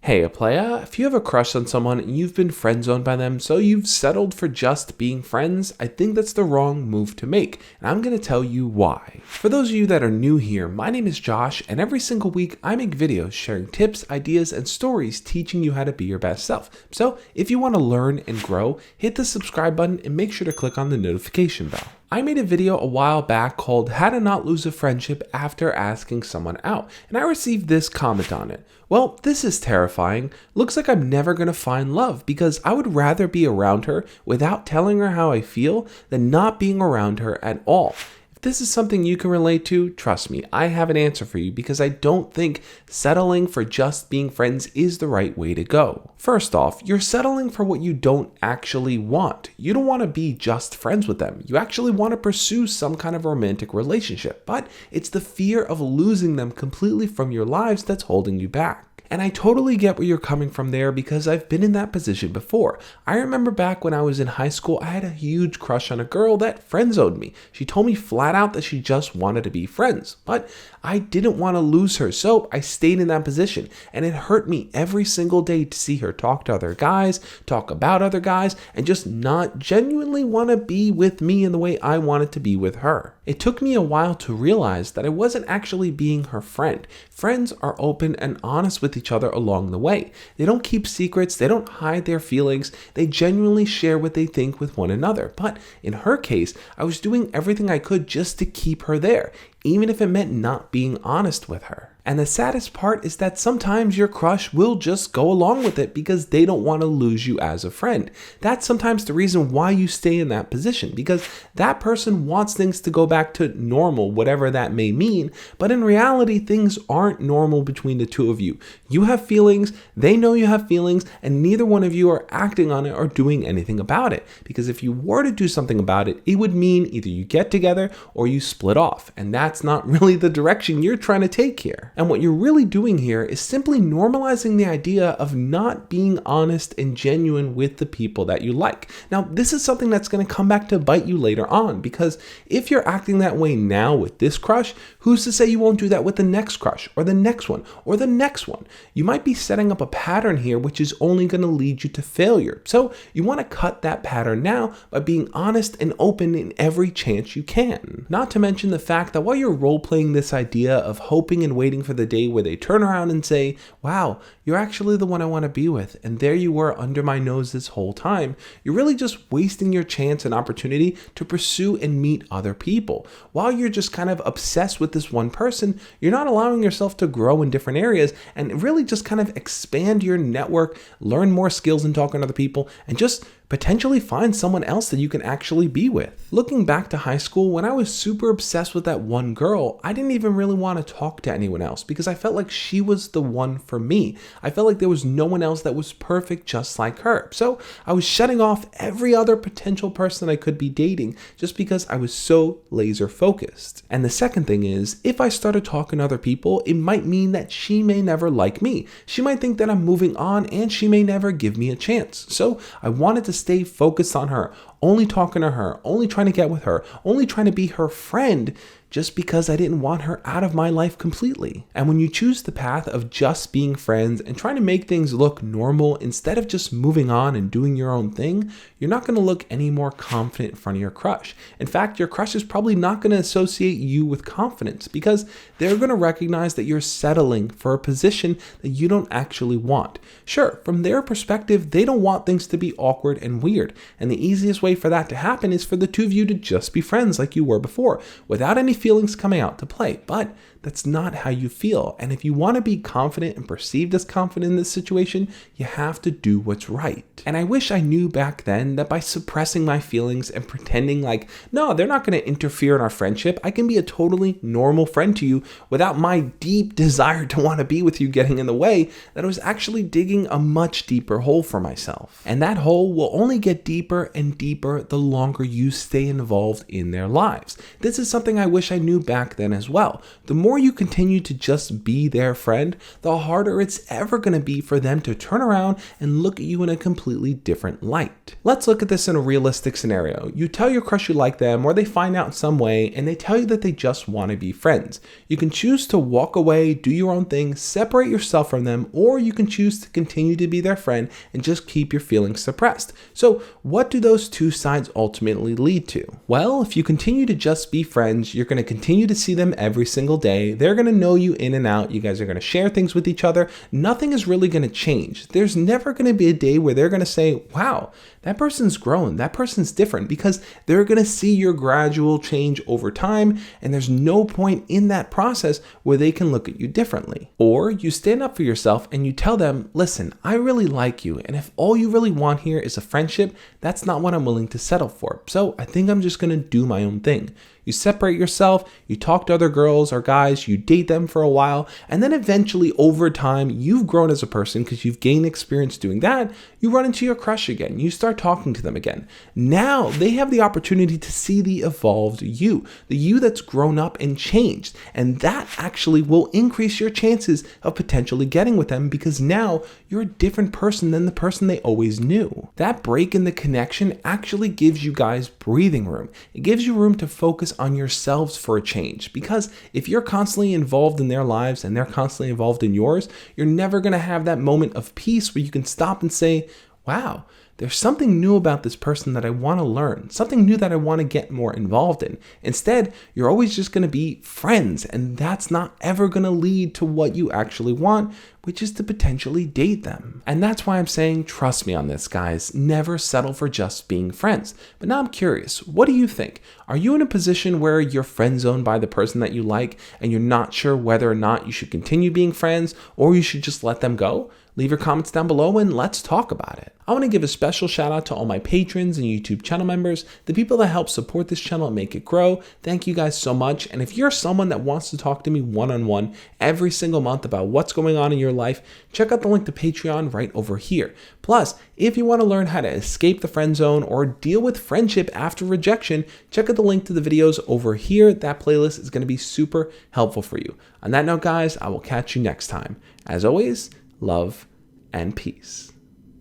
Hey, a playa, if you have a crush on someone and you've been friend zoned by them, so you've settled for just being friends, I think that's the wrong move to make, and I'm going to tell you why. For those of you that are new here, my name is Josh, and every single week I make videos sharing tips, ideas, and stories teaching you how to be your best self. So if you want to learn and grow, hit the subscribe button and make sure to click on the notification bell. I made a video a while back called How to Not Lose a Friendship After Asking Someone Out, and I received this comment on it. Well, this is terrifying. Looks like I'm never going to find love because I would rather be around her without telling her how I feel than not being around her at all. If this is something you can relate to, trust me, I have an answer for you because I don't think settling for just being friends is the right way to go. First off, you're settling for what you don't actually want. You don't want to be just friends with them. You actually want to pursue some kind of romantic relationship, but it's the fear of losing them completely from your lives that's holding you back. And I totally get where you're coming from there because I've been in that position before. I remember back when I was in high school, I had a huge crush on a girl that friend-zoned me. She told me flat out that she just wanted to be friends, but I didn't want to lose her, so I stayed in that position. And it hurt me every single day to see her talk to other guys, talk about other guys, and just not genuinely want to be with me in the way I wanted to be with her. It took me a while to realize that I wasn't actually being her friend. Friends are open and honest with each other along the way. They don't keep secrets, they don't hide their feelings, they genuinely share what they think with one another. But in her case, I was doing everything I could just to keep her there, even if it meant not being honest with her. And the saddest part is that sometimes your crush will just go along with it because they don't want to lose you as a friend. That's sometimes the reason why you stay in that position, because that person wants things to go back to normal, whatever that may mean. But in reality, things aren't normal between the two of you. You have feelings, they know you have feelings, and neither one of you are acting on it or doing anything about it. Because if you were to do something about it, it would mean either you get together or you split off. And that's not really the direction you're trying to take here. And what you're really doing here is simply normalizing the idea of not being honest and genuine with the people that you like. Now, this is something that's going to come back to bite you later on, because if you're acting that way now with this crush, who's to say you won't do that with the next crush or the next one or the next one? You might be setting up a pattern here which is only going to lead you to failure. So you want to cut that pattern now by being honest and open in every chance you can. Not to mention the fact that while you're role-playing this idea of hoping and waiting for the day where they turn around and say, wow, you're actually the one I want to be with, and there you were under my nose this whole time, you're really just wasting your chance and opportunity to pursue and meet other people. While you're just kind of obsessed with this one person, you're not allowing yourself to grow in different areas and really just kind of expand your network, learn more skills in talking to other people, and just potentially find someone else that you can actually be with. Looking back to high school, when I was super obsessed with that one girl, I didn't even really want to talk to anyone else because I felt like she was the one for me. I felt like there was no one else that was perfect just like her. So I was shutting off every other potential person I could be dating just because I was so laser focused. And the second thing is, if I started talking to other people, it might mean that she may never like me. She might think that I'm moving on and she may never give me a chance. So I wanted to stay focused on her, only talking to her, only trying to get with her, only trying to be her friend, just because I didn't want her out of my life completely. And when you choose the path of just being friends and trying to make things look normal instead of just moving on and doing your own thing, you're not going to look any more confident in front of your crush. In fact, your crush is probably not going to associate you with confidence because they're going to recognize that you're settling for a position that you don't actually want. Sure, from their perspective, they don't want things to be awkward and weird. And the easiest way for that to happen is for the two of you to just be friends like you were before, without any feelings coming out to play. But that's not how you feel. And if you want to be confident and perceived as confident in this situation, you have to do what's right. And I wish I knew back then that by suppressing my feelings and pretending like, no, they're not going to interfere in our friendship, I can be a totally normal friend to you without my deep desire to want to be with you getting in the way, that I was actually digging a much deeper hole for myself. And that hole will only get deeper and deeper deeper the longer you stay involved in their lives. This is something I wish I knew back then as well. The more you continue to just be their friend, the harder it's ever going to be for them to turn around and look at you in a completely different light. Let's look at this in a realistic scenario. You tell your crush you like them, or they find out in some way and they tell you that they just want to be friends. You can choose to walk away, do your own thing, separate yourself from them, or you can choose to continue to be their friend and just keep your feelings suppressed. So what do those two sides ultimately lead to? Well, if you continue to just be friends, you're going to continue to see them every single day. They're going to know you in and out. You guys are going to share things with each other. Nothing is really going to change. There's never going to be a day where they're going to say, wow, that person's grown, that person's different, because they're going to see your gradual change over time, and there's no point in that process where they can look at you differently. Or you stand up for yourself and you tell them, listen, I really like you, and if all you really want here is a friendship, that's not what I'm willing to settle for. So I think I'm just going to do my own thing. You separate yourself, you talk to other girls or guys, you date them for a while, and then eventually over time, you've grown as a person because you've gained experience doing that. You run into your crush again. You start talking to them again. Now they have the opportunity to see the evolved you, the you that's grown up and changed. And that actually will increase your chances of potentially getting with them because now you're a different person than the person they always knew. That break in the connection actually gives you guys breathing room. It gives you room to focus on yourselves for a change, because if you're constantly involved in their lives and they're constantly involved in yours, you're never going to have that moment of peace where you can stop and say, wow, there's something new about this person that I want to learn, something new that I want to get more involved in. Instead, you're always just going to be friends, and that's not ever going to lead to what you actually want, which is to potentially date them. And that's why I'm saying, trust me on this, guys. Never settle for just being friends. But now I'm curious, what do you think? Are you in a position where you're friend zoned by the person that you like, and you're not sure whether or not you should continue being friends, or you should just let them go? Leave your comments down below and let's talk about it. I want to give a special shout out to all my patrons and YouTube channel members, the people that help support this channel and make it grow. Thank you guys so much. And if you're someone that wants to talk to me one-on-one every single month about what's going on in your life, check out the link to Patreon right over here. Plus, if you want to learn how to escape the friend zone or deal with friendship after rejection, check out the link to the videos over here. That playlist is going to be super helpful for you. On that note, guys, I will catch you next time. As always, love and peace.